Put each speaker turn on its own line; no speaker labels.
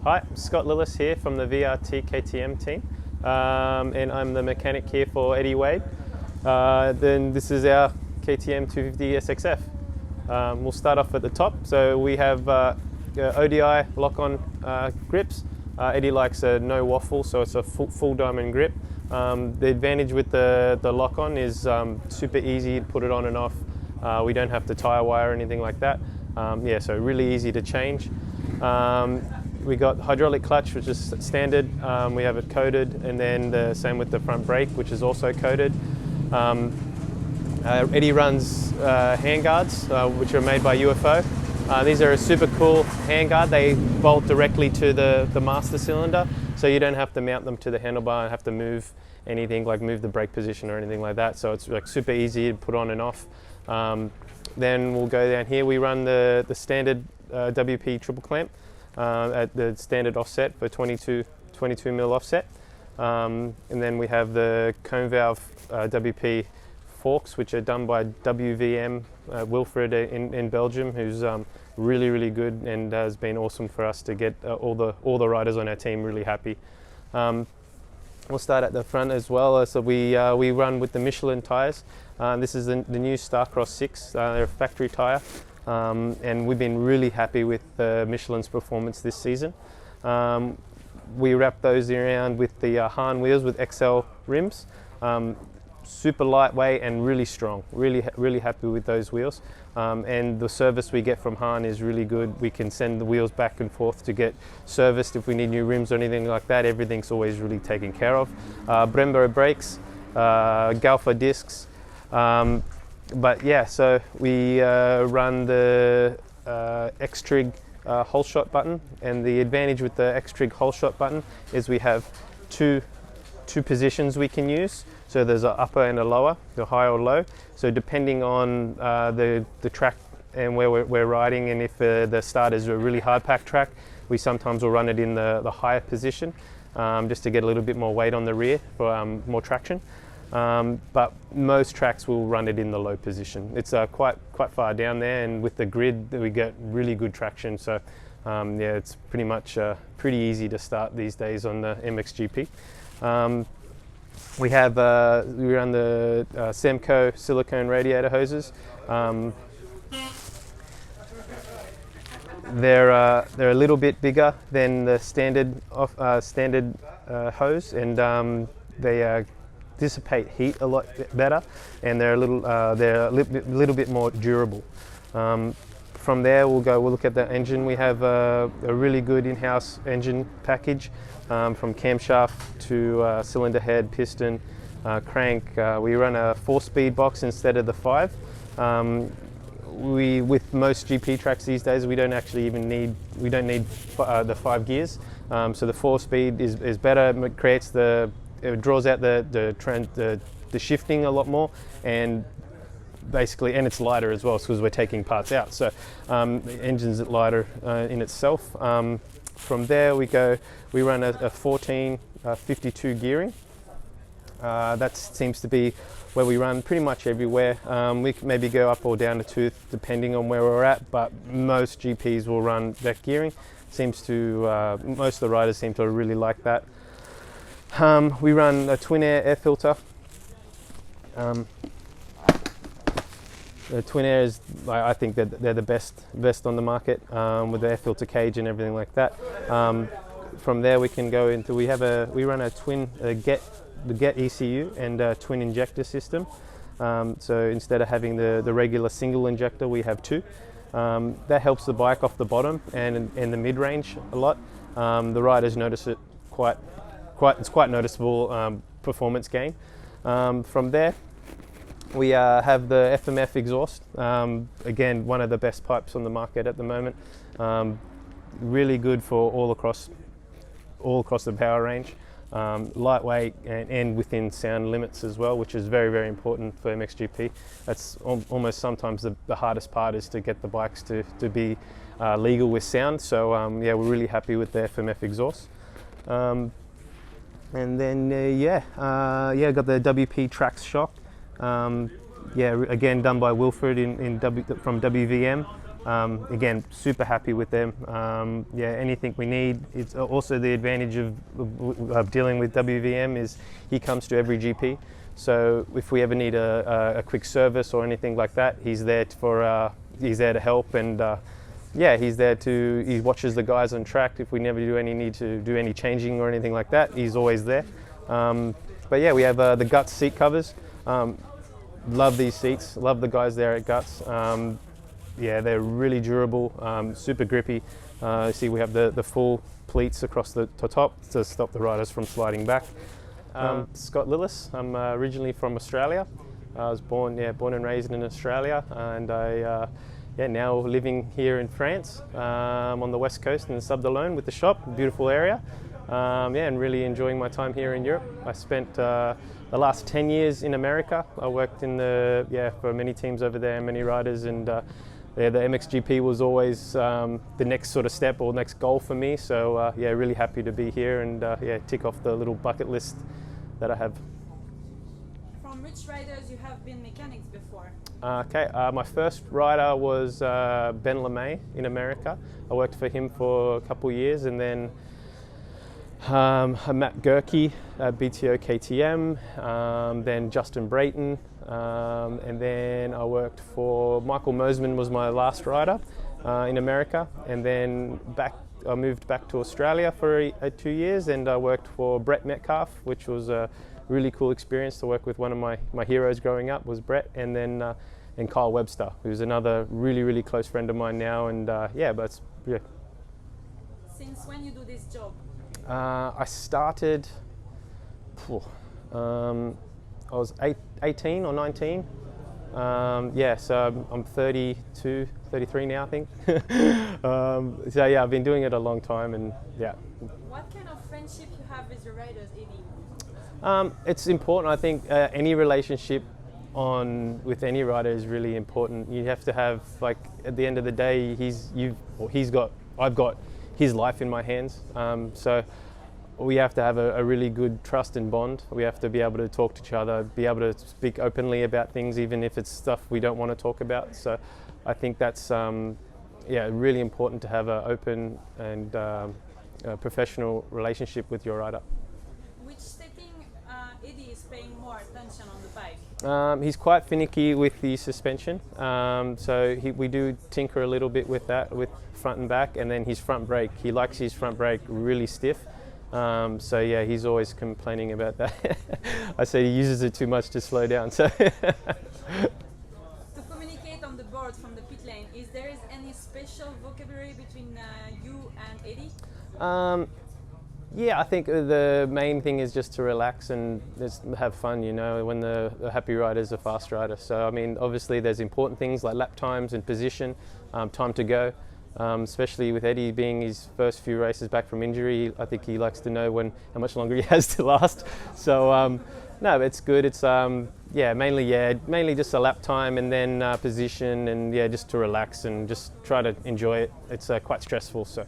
Hi, Scott Lillis here from the VRT KTM team, and I'm the mechanic here for Eddie Wade. Then this is our KTM 250 SXF. We'll start off at the top. So we have ODI lock-on grips. Eddie likes a no waffle, so it's a full diamond grip. The advantage with the lock-on is super easy to put it on and off. We don't have to tire wire or anything like that. So really easy to change. We got hydraulic clutch, which is standard. We have it coated, and then the same with the front brake, which is also coated. Eddie runs handguards, which are made by UFO. These are a super cool handguard. They bolt directly to the master cylinder, so you don't have to mount them to the handlebar and have to move anything, like move the brake position or anything like that. So it's like super easy to put on and off. Then we'll go down here. We run the standard WP triple clamp at the standard offset for 22 mil offset. And then we have the cone valve WP forks, which are done by WVM Wilfred in Belgium, who's really good and has been awesome for us to get all the riders on our team really happy. We'll start at the front as well. So we run with the Michelin tires. This is the new Starcross 6. They're a factory tire, and we've been really happy with Michelin's performance this season. We wrap those around with the Hahn wheels with XL rims. Super lightweight and really strong. Really happy with those wheels. And the service we get from Hahn is really good. We can send the wheels back and forth to get serviced if we need new rims or anything like that. Everything's always really taken care of. Brembo brakes, Galfa discs. But yeah, so we run the X-Trig hole shot button, and the advantage with the X-Trig hole shot button is we have two positions we can use. So there's an upper and a lower, the high or low. So depending on the track and where we're riding, and if the start is a really hard packed track, we sometimes will run it in the higher position, just to get a little bit more weight on the rear for more traction. But most tracks will run it in the low position. It's quite far down there, and with the grid we get really good traction. So it's pretty much pretty easy to start these days on the MXGP. We run the Semco silicone radiator hoses. They're a little bit bigger than the standard hose, and they dissipate heat a lot better, and they're a little bit more durable. From there we'll look at the engine. We have a really good in-house engine package, from camshaft to cylinder head, piston, crank. We run a 4-speed box instead of the 5. With most GP tracks these days, we don't need the 5 gears. So the 4-speed is better. It draws out the shifting a lot more, and it's lighter as well, because we're taking parts out. So the engine's lighter in itself. From there we run a 14 52 gearing. That seems to be where we run pretty much everywhere. We can maybe go up or down a tooth depending on where we're at, but most GPs will run that gearing. Most of the riders seem to really like that. We run a twin air filter. The twin air is, I think that they're the best on the market, with the air filter cage and everything like that. From there we can go into, we run a twin the Get ECU and a twin injector system. So instead of having the regular single injector, we have 2. That helps the bike off the bottom and the mid-range a lot. The riders notice it it's quite noticeable performance gain. From there we have the FMF exhaust. Again, one of the best pipes on the market at the moment. Really good for all across the power range. Lightweight and within sound limits as well, which is very important for MXGP. That's almost sometimes the hardest part, is to get the bikes to be legal with sound. So we're really happy with the FMF exhaust. And then got the WP Trax shock. Again done by Wilfred from WVM. Again, super happy with them. Yeah, anything we need. It's also the advantage of dealing with WVM is he comes to every GP. So if we ever need a quick service or anything like that, he's there he's there to help, and yeah, he watches the guys on track. If we never need to do any changing or anything like that, he's always there. But yeah, we have the Guts seat covers. Love these seats. Love the guys there at Guts. Yeah, they're really durable, super grippy. See, we have the full pleats across the top to stop the riders from sliding back. Scott Lillis. I'm originally from Australia. I was born and raised in Australia, and now living here in France, on the west coast in Sub-d'Olonne with the shop. Beautiful area. And really enjoying my time here in Europe. I spent the last 10 years in America. I worked for many teams over there, many riders, and the MXGP was always the next sort of step or next goal for me. So really happy to be here and tick off the little bucket list that I have.
From which riders you have been mechanics before?
My first rider was Ben LeMay in America. I worked for him for a couple of years, and then Matt Gerke at BTO KTM, then Justin Brayton, and then I worked for Michael Mosman was my last rider in America, and then I moved back to Australia for 2 years, and I worked for Brett Metcalf, which was a really cool experience to work with. One of my heroes growing up was Brett, and then and Kyle Webster, who's another really close friend of mine now, and
Since when you do this job?
I started, I was 18 or 19. So I'm 32, 33 now, I think. I've been doing it a long time, and yeah.
What kind of friendship you have with your riders, Eddie?
It's important. I think any relationship with any rider is really important. You have to have, like, at the end of the day, I've got his life in my hands. So we have to have a really good trust and bond. We have to be able to talk to each other, be able to speak openly about things, even if it's stuff we don't want to talk about. So I think that's really important to have an open and professional relationship with your rider.
Which setting Eddie is paying more attention on the bike?
He's quite finicky with the suspension, so we do tinker a little bit with that, with front and back, and then his front brake. He likes his front brake really stiff, he's always complaining about that. I say he uses it too much to slow down. So
to communicate on the board from the pit lane, is there any special vocabulary between you and Eddie?
I think the main thing is just to relax and just have fun, when the happy rider is a fast rider. So, I mean, obviously there's important things like lap times and position, time to go, especially with Eddie being his first few races back from injury. I think he likes to know how much longer he has to last. So, no, it's good. It's, mainly just a lap time and then position and, just to relax and just try to enjoy it. It's quite stressful, so.